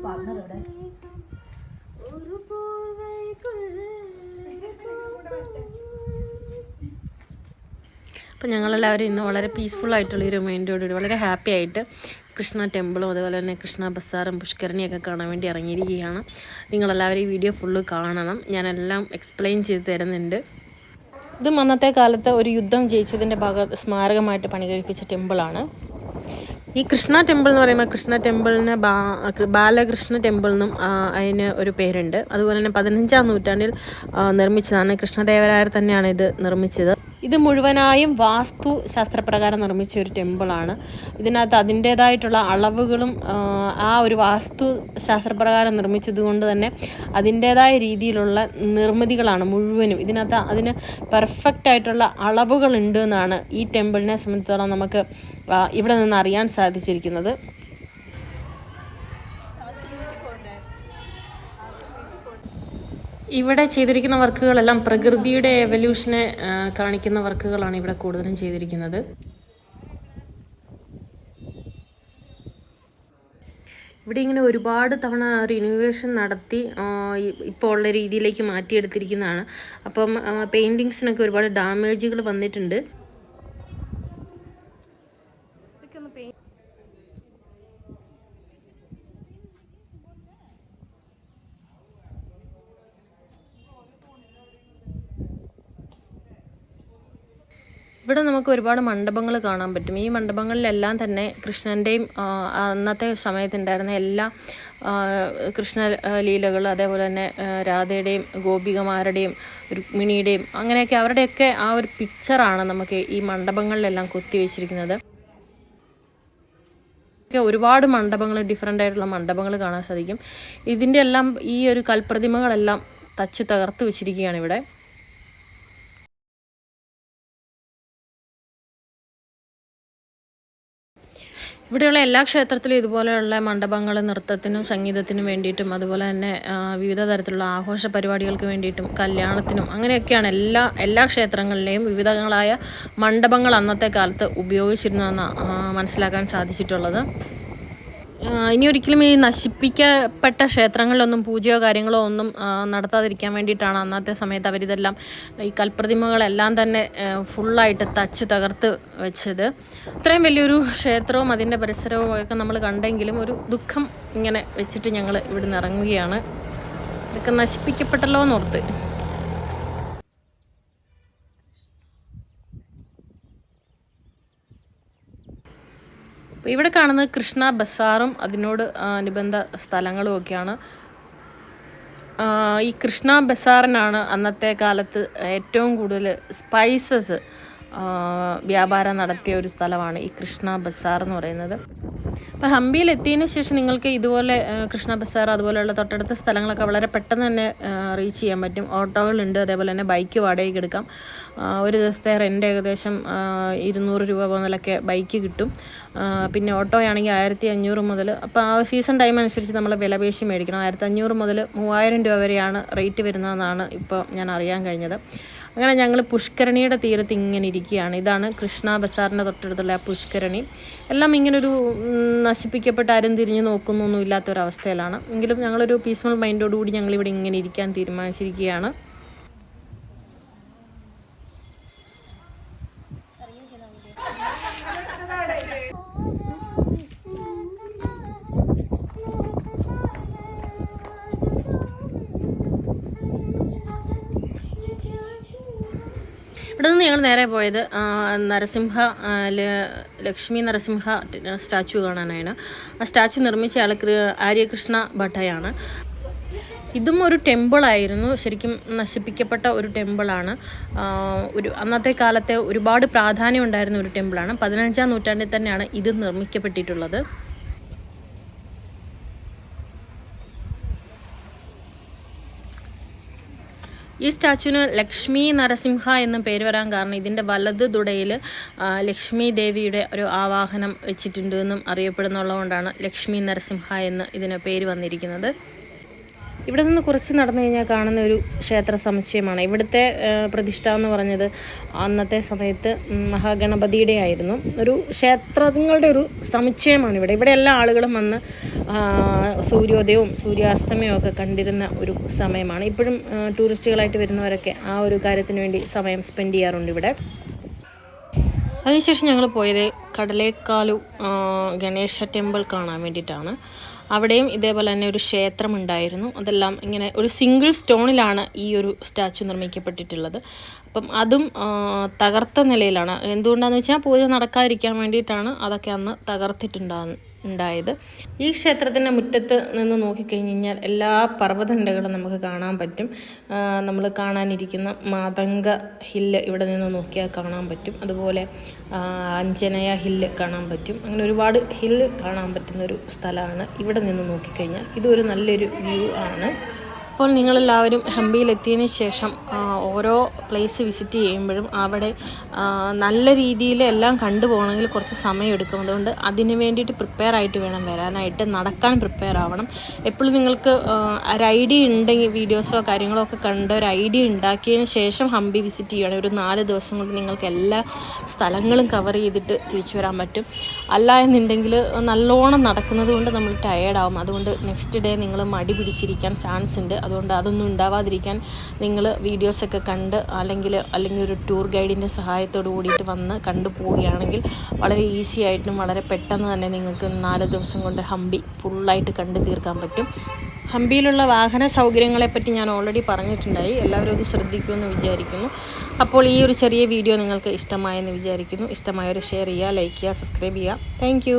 അപ്പോൾ ഞങ്ങളെല്ലാവരും ഇന്ന് വളരെ പീസ്ഫുള്ളായിട്ടുള്ളൊരു മൈൻഡോടുകൂടി വളരെ ഹാപ്പി ആയിട്ട് കൃഷ്ണ ടെമ്പിളും അതുപോലെ തന്നെ കൃഷ്ണ ബസാറും പുഷ്കരണിയൊക്കെ കാണാൻ വേണ്ടി ഇറങ്ങിയിരിക്കുകയാണ്. നിങ്ങളെല്ലാവരും ഈ വീഡിയോ ഫുള്ള് കാണണം, ഞാനെല്ലാം എക്സ്പ്ലെയിൻ ചെയ്ത് തരുന്നുണ്ട്. ഇതും അന്നത്തെ കാലത്ത് ഒരു യുദ്ധം ജയിച്ചതിൻ്റെ സ്മാരകമായിട്ട് പണി കഴിപ്പിച്ച ടെമ്പിളാണ്. ഈ കൃഷ്ണ ടെമ്പിൾ എന്ന് പറയുമ്പോൾ കൃഷ്ണ ടെമ്പിളിന് ബാലകൃഷ്ണ ടെമ്പിൾ എന്നും അതിന് ഒരു പേരുണ്ട്. അതുപോലെ തന്നെ 15-ാം നൂറ്റാണ്ടിൽ നിർമ്മിച്ചതാണ്. കൃഷ്ണദേവരായർ തന്നെയാണ് ഇത് നിർമ്മിച്ചത്. ഇത് മുഴുവനായും വാസ്തു ശാസ്ത്രപ്രകാരം നിർമ്മിച്ച ഒരു ടെമ്പിളാണ്. ഇതിനകത്ത് അതിൻ്റേതായിട്ടുള്ള അളവുകളും ആ ഒരു വാസ്തു ശാസ്ത്രപ്രകാരം നിർമ്മിച്ചത് കൊണ്ട് തന്നെ അതിൻ്റേതായ രീതിയിലുള്ള നിർമ്മിതികളാണ് മുഴുവനും. ഇതിനകത്ത് അതിന് പെർഫെക്റ്റ് ആയിട്ടുള്ള അളവുകളുണ്ട് എന്നാണ് ഈ ടെമ്പിളിനെ സംബന്ധിച്ചിടത്തോളം നമുക്ക് ഇവിടെ നിന്ന് അറിയാൻ സാധിച്ചിരിക്കുന്നത്. ഇവിടെ ചെയ്തിരിക്കുന്ന വർക്കുകളെല്ലാം പ്രകൃതിയുടെ എവല്യൂഷനെ കാണിക്കുന്ന വർക്കുകളാണ് ഇവിടെ കൂടുതലും ചെയ്തിരിക്കുന്നത്. ഇവിടെ ഇങ്ങനെ ഒരുപാട് തവണ റിനോവേഷൻ നടത്തി ഇപ്പോൾ ഉള്ള രീതിയിലേക്ക് മാറ്റിയെടുത്തിരിക്കുന്നതാണ്. അപ്പം പെയിൻറ്റിങ്സിനൊക്കെ ഒരുപാട് ഡാമേജുകൾ വന്നിട്ടുണ്ട്. ഇവിടെ നമുക്ക് ഒരുപാട് മണ്ഡപങ്ങൾ കാണാൻ പറ്റും. ഈ മണ്ഡപങ്ങളിലെല്ലാം തന്നെ കൃഷ്ണൻ്റെയും അന്നത്തെ സമയത്തുണ്ടായിരുന്ന എല്ലാ കൃഷ്ണ ലീലകൾ, അതേപോലെ തന്നെ രാധയുടെയും ഗോപികമാരുടെയും രുക്മിണിയുടെയും അങ്ങനെയൊക്കെ അവരുടെയൊക്കെ ആ ഒരു പിക്ചറാണ് നമുക്ക് ഈ മണ്ഡപങ്ങളിലെല്ലാം കൊത്തിവെച്ചിരിക്കുന്നത്. ഒരുപാട് മണ്ഡപങ്ങൾ, ഡിഫറെൻ്റ് ആയിട്ടുള്ള മണ്ഡപങ്ങൾ കാണാൻ സാധിക്കും. ഇതിൻ്റെ എല്ലാം ഈ ഒരു കൽപ്രതിമകളെല്ലാം തച്ച് തകർത്ത് വെച്ചിരിക്കുകയാണ് ഇവിടെ. ഇവിടെയുള്ള എല്ലാ ക്ഷേത്രത്തിലും ഇതുപോലെയുള്ള മണ്ഡപങ്ങൾ നൃത്തത്തിനും സംഗീതത്തിനും വേണ്ടിയിട്ടും അതുപോലെ തന്നെ വിവിധ തരത്തിലുള്ള ആഘോഷ പരിപാടികൾക്ക് വേണ്ടിയിട്ടും കല്യാണത്തിനും അങ്ങനെയൊക്കെയാണ് എല്ലാ ക്ഷേത്രങ്ങളിലെയും വിവിധങ്ങളായ മണ്ഡപങ്ങൾ അന്നത്തെ കാലത്ത് ഉപയോഗിച്ചിരുന്നതെന്ന് മനസ്സിലാക്കാൻ സാധിച്ചിട്ടുള്ളത്. ഇനി ഒരിക്കലും ഈ നശിപ്പിക്കപ്പെട്ട ക്ഷേത്രങ്ങളിലൊന്നും പൂജയോ കാര്യങ്ങളോ ഒന്നും നടത്താതിരിക്കാൻ വേണ്ടിയിട്ടാണ് അന്നത്തെ സമയത്ത് അവരിതെല്ലാം ഈ കൽപ്രതിമകളെല്ലാം തന്നെ ഫുള്ളായിട്ട് തച്ച് തകർത്ത് വെച്ചത്. ഇത്രയും വലിയൊരു ക്ഷേത്രവും അതിൻ്റെ പരിസരവും ഒക്കെ നമ്മൾ കണ്ടെങ്കിലും ഒരു ദുഃഖം ഇങ്ങനെ വെച്ചിട്ട് ഞങ്ങൾ ഇവിടുന്ന് ഇറങ്ങുകയാണ്. ഇതൊക്കെ നശിപ്പിക്കപ്പെട്ടല്ലോ എന്നോർത്ത്. ഇവിടെ കാണുന്നത് കൃഷ്ണ ബസാറും അതിനോട് അനുബന്ധ സ്ഥലങ്ങളും ഒക്കെയാണ്. ഈ കൃഷ്ണ ബസാറിനാണ് അന്നത്തെ കാലത്ത് ഏറ്റവും കൂടുതൽ സ്പൈസസ് വ്യാപാരം നടത്തിയ ഒരു സ്ഥലമാണ് ഈ കൃഷ്ണ ബസാർ എന്ന് പറയുന്നത്. അപ്പോൾ ഹംപിയിൽ എത്തിയതിന് ശേഷം നിങ്ങൾക്ക് ഇതുപോലെ കൃഷ്ണ ബസാർ അതുപോലെയുള്ള തൊട്ടടുത്ത സ്ഥലങ്ങളൊക്കെ വളരെ പെട്ടെന്ന് തന്നെ റീച്ച് ചെയ്യാൻ പറ്റും. ഓട്ടോകളുണ്ട്, അതേപോലെ തന്നെ ബൈക്ക് വാടകയ്ക്ക് എടുക്കാം. ഒരു ദിവസത്തെ റെൻ്റ് ഏകദേശം 200 രൂപ മുതലൊക്കെ ബൈക്ക് കിട്ടും. പിന്നെ ഓട്ടോ ആണെങ്കിൽ 1500 മുതൽ, അപ്പോൾ ആ സീസൺ ടൈം അനുസരിച്ച് നമ്മൾ വില പേശി മേടിക്കണം. 1500 മുതൽ 3000 രൂപ വരെയാണ് റേറ്റ് വരുന്നതെന്നാണ് ഇപ്പോൾ ഞാൻ അറിയാൻ കഴിഞ്ഞത്. അങ്ങനെ ഞങ്ങൾ പുഷ്കരണിയുടെ തീരത്ത് ഇങ്ങനെ ഇരിക്കുകയാണ്. ഇതാണ് കൃഷ്ണ ബസാറിൻ്റെ തൊട്ടടുത്തുള്ള പുഷ്കരണി. എല്ലാം ഇങ്ങനൊരു നശിപ്പിക്കപ്പെട്ട് ആരും തിരിഞ്ഞു നോക്കുന്നൊന്നും ഇല്ലാത്തൊരവസ്ഥയിലാണ്. എങ്കിലും ഞങ്ങളൊരു പീസ്ഫുൾ മൈൻഡോടുകൂടി ഞങ്ങളിവിടെ ഇങ്ങനെ ഇരിക്കാൻ തീരുമാനിച്ചിരിക്കുകയാണ്. ഇവിടെ നിന്ന് ഞങ്ങൾ നേരെ പോയത് ലക്ഷ്മി നരസിംഹ സ്റ്റാച്ചു കാണാനാണ്. ആ സ്റ്റാച്ചു നിർമ്മിച്ച ആൾ ആര്യകൃഷ്ണ ഭട്ടയാണ്. ഇതും ഒരു ടെമ്പിളായിരുന്നു, ശരിക്കും നശിപ്പിക്കപ്പെട്ട ഒരു ടെമ്പിളാണ്. അന്നത്തെ കാലത്തെ ഒരുപാട് പ്രാധാന്യം ഉണ്ടായിരുന്ന ഒരു ടെമ്പിളാണ്. 15-ാം നൂറ്റാണ്ടിൽ തന്നെയാണ് ഇത് നിർമ്മിക്കപ്പെട്ടിട്ടുള്ളത്. ഈ സ്റ്റാച്ചുവിന് ലക്ഷ്മി നരസിംഹ എന്ന പേര് വരാൻ കാരണം ഇതിൻ്റെ വലത് തുടയിൽ ലക്ഷ്മി ദേവിയുടെ ഒരു ആവാഹനം വെച്ചിട്ടുണ്ട് എന്നും അറിയപ്പെടുന്നുള്ളതുകൊണ്ടാണ് ലക്ഷ്മി നരസിംഹ എന്ന് ഇതിന് പേര് വന്നിരിക്കുന്നത്. ഇവിടെ നിന്ന് കുറച്ച് നടന്നു കഴിഞ്ഞാൽ കാണുന്ന ഒരു ക്ഷേത്ര സമുച്ചയമാണ്. ഇവിടുത്തെ പ്രതിഷ്ഠ എന്ന് പറഞ്ഞത് അന്നത്തെ സമയത്ത് മഹാഗണപതിയുടെ ആയിരുന്നു. ഒരു ക്ഷേത്രങ്ങളുടെ ഒരു സമുച്ചയമാണ് ഇവിടെ. ഇവിടെ എല്ലാ ആളുകളും വന്ന് സൂര്യോദയവും സൂര്യാസ്തമയവും ഒക്കെ കണ്ടിരുന്ന ഒരു സമയമാണ്. ഇപ്പോഴും ടൂറിസ്റ്റുകളായിട്ട് വരുന്നവരൊക്കെ ആ ഒരു കാര്യത്തിന് വേണ്ടി സമയം സ്പെൻഡ് ചെയ്യാറുണ്ട് ഇവിടെ. അതിനുശേഷം ഞങ്ങൾ പോയത് കടലേക്കാലു ഗണേശ ടെമ്പിൾ കാണാൻ വേണ്ടിയിട്ടാണ്. അവിടെയും ഇതേപോലെ തന്നെ ഒരു ക്ഷേത്രമുണ്ടായിരുന്നു. അതെല്ലാം ഇങ്ങനെ ഒരു സിംഗിൾ സ്റ്റോണിലാണ് ഈ ഒരു സ്റ്റാച്ചു നിർമ്മിക്കപ്പെട്ടിട്ടുള്ളത്. അപ്പം അതും തകർത്ത നിലയിലാണ്. എന്തുകൊണ്ടാണെന്ന് വെച്ചാൽ പൂജ നടക്കാതിരിക്കാൻ വേണ്ടിയിട്ടാണ് അതൊക്കെ അന്ന് ഉണ്ടായത്. ഈ ക്ഷേത്രത്തിൻ്റെ മുറ്റത്ത് നിന്ന് നോക്കിക്കഴിഞ്ഞ് കഴിഞ്ഞാൽ എല്ലാ പർവ്വതനിരകളും നമുക്ക് കാണാൻ പറ്റും. നമ്മൾ കാണാനിരിക്കുന്ന മാതംഗ ഹില്ല് ഇവിടെ നിന്ന് നോക്കിയാൽ കാണാൻ പറ്റും. അതുപോലെ അഞ്ജനയ ഹില്ല് കാണാൻ പറ്റും. അങ്ങനെ ഒരുപാട് ഹില്ല് കാണാൻ പറ്റുന്നൊരു സ്ഥലമാണ് ഇവിടെ നിന്ന് നോക്കിക്കഴിഞ്ഞാൽ. ഇതൊരു നല്ലൊരു വ്യൂ ആണ്. അപ്പോൾ നിങ്ങളെല്ലാവരും ഹംപിയിലെത്തിയതിന് ശേഷം ഓരോ പ്ലേസ് വിസിറ്റ് ചെയ്യുമ്പോഴും അവിടെ നല്ല രീതിയിൽ എല്ലാം കണ്ടുപോകണമെങ്കിൽ കുറച്ച് സമയമെടുക്കും. അതുകൊണ്ട് അതിന് വേണ്ടിയിട്ട് പ്രിപ്പയർ ആയിട്ട് വേണം വരാനായിട്ട്, നടക്കാൻ പ്രിപ്പയർ ആവണം. എപ്പോഴും നിങ്ങൾക്ക് ഒരു ഐഡിയ ഉണ്ടെങ്കിൽ വീഡിയോസോ കാര്യങ്ങളോ ഒക്കെ കണ്ട് ഒരു ഐഡിയ ഉണ്ടാക്കിയതിന് ശേഷം ഹംപി വിസിറ്റ് ചെയ്യുകയാണെങ്കിൽ ഒരു 4 ദിവസം കൊണ്ട് നിങ്ങൾക്ക് എല്ലാ സ്ഥലങ്ങളും കവർ ചെയ്തിട്ട് തിരിച്ചു വരാൻ പറ്റും. അല്ല എന്നുണ്ടെങ്കിൽ നല്ലോണം നടക്കുന്നത് കൊണ്ട് നമ്മൾ ടയേർഡാവും. അതുകൊണ്ട് നെക്സ്റ്റ് ഡേ നിങ്ങൾ മടി പിടിച്ചിരിക്കാൻ ചാൻസ് ഉണ്ട്. അതുകൊണ്ട് അതൊന്നും ഉണ്ടാവാതിരിക്കാൻ നിങ്ങൾ വീഡിയോസൊക്കെ കണ്ട് അല്ലെങ്കിൽ ഒരു ടൂർ ഗൈഡിൻ്റെ സഹായത്തോട് കൂടിയിട്ട് വന്ന് കണ്ടു പോവുകയാണെങ്കിൽ വളരെ ഈസി ആയിട്ടും വളരെ പെട്ടെന്ന് തന്നെ നിങ്ങൾക്ക് 4 ദിവസം കൊണ്ട് ഹംപി ഫുള്ളായിട്ട് കണ്ടു തീർക്കാൻ പറ്റും. ഹംപിയിലുള്ള വാഹന സൗകര്യങ്ങളെപ്പറ്റി ഞാൻ ഓൾറെഡി പറഞ്ഞിട്ടുണ്ടായി. എല്ലാവരും അത് ശ്രദ്ധിക്കുമെന്ന് വിചാരിക്കുന്നു. അപ്പോൾ ഈ ഒരു ചെറിയ വീഡിയോ നിങ്ങൾക്ക് ഇഷ്ടമായെന്ന് വിചാരിക്കുന്നു. ഇഷ്ടമായവർ ഷെയർ ചെയ്യുക, ലൈക്ക് ചെയ്യുക, സബ്സ്ക്രൈബ് ചെയ്യുക. താങ്ക്